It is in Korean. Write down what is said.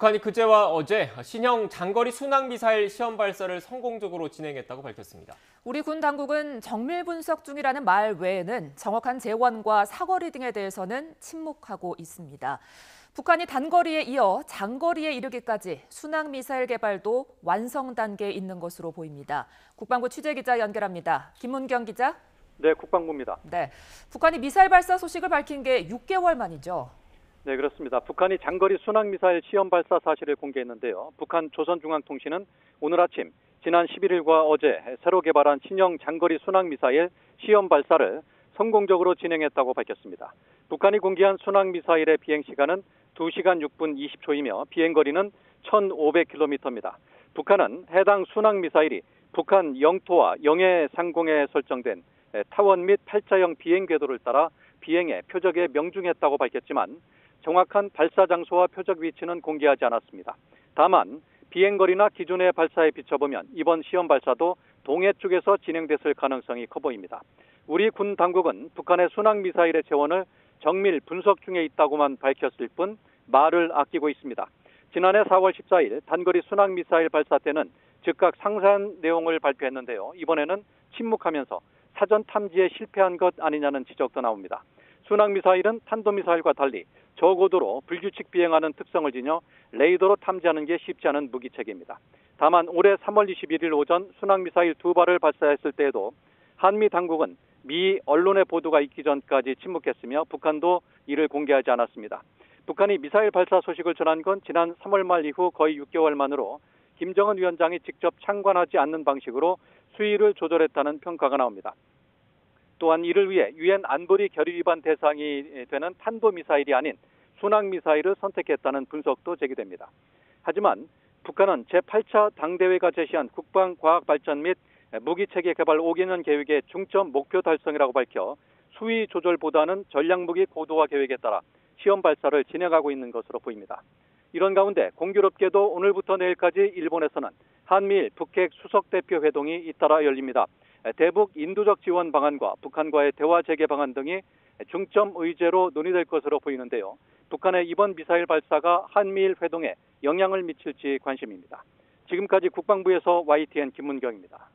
북한이 그제와 어제 신형 장거리 순항미사일 시험 발사를 성공적으로 진행했다고 밝혔습니다. 우리 군 당국은 정밀 분석 중이라는 말 외에는 정확한 재원과 사거리 등에 대해서는 침묵하고 있습니다. 북한이 단거리에 이어 장거리에 이르기까지 순항미사일 개발도 완성 단계에 있는 것으로 보입니다. 국방부 취재기자 연결합니다. 김문경 기자. 네, 국방부입니다. 네, 북한이 미사일 발사 소식을 밝힌 게 6개월 만이죠. 네, 그렇습니다. 북한이 장거리 순항미사일 시험 발사 사실을 공개했는데요. 북한 조선중앙통신은 오늘 아침 지난 11일과 어제 새로 개발한 신형 장거리 순항미사일 시험 발사를 성공적으로 진행했다고 밝혔습니다. 북한이 공개한 순항미사일의 비행시간은 2시간 6분 20초이며 비행거리는 1,500km입니다. 북한은 해당 순항미사일이 북한 영토와 영해 상공에 설정된 타원 및 팔자형 비행 궤도를 따라 비행에 표적에 명중했다고 밝혔지만 정확한 발사 장소와 표적 위치는 공개하지 않았습니다. 다만 비행거리나 기존의 발사에 비춰보면 이번 시험 발사도 동해 쪽에서 진행됐을 가능성이 커 보입니다. 우리 군 당국은 북한의 순항미사일의 재원을 정밀 분석 중에 있다고만 밝혔을 뿐 말을 아끼고 있습니다. 지난해 4월 14일 단거리 순항미사일 발사 때는 즉각 상세한 내용을 발표했는데요. 이번에는 침묵하면서 사전 탐지에 실패한 것 아니냐는 지적도 나옵니다. 순항미사일은 탄도미사일과 달리 저고도로 불규칙 비행하는 특성을 지녀 레이더로 탐지하는 게 쉽지 않은 무기체계입니다. 다만 올해 3월 21일 오전 순항미사일 2발을 발사했을 때에도 한미 당국은 미 언론의 보도가 있기 전까지 침묵했으며 북한도 이를 공개하지 않았습니다. 북한이 미사일 발사 소식을 전한 건 지난 3월 말 이후 거의 6개월 만으로 김정은 위원장이 직접 참관하지 않는 방식으로 수위를 조절했다는 평가가 나옵니다. 또한 이를 위해 유엔 안보리 결의 위반 대상이 되는 탄도미사일이 아닌 순항미사일을 선택했다는 분석도 제기됩니다. 하지만 북한은 제8차 당대회가 제시한 국방과학발전 및 무기체계 개발 5개년 계획의 중점 목표 달성이라고 밝혀 수위 조절보다는 전략무기 고도화 계획에 따라 시험 발사를 진행하고 있는 것으로 보입니다. 이런 가운데 공교롭게도 오늘부터 내일까지 일본에서는 한미일 북핵 수석대표 회동이 잇따라 열립니다. 대북 인도적 지원 방안과 북한과의 대화 재개 방안 등이 중점 의제로 논의될 것으로 보이는데요. 북한의 이번 미사일 발사가 한미일 회동에 영향을 미칠지 관심입니다. 지금까지 국방부에서 YTN 김문경입니다.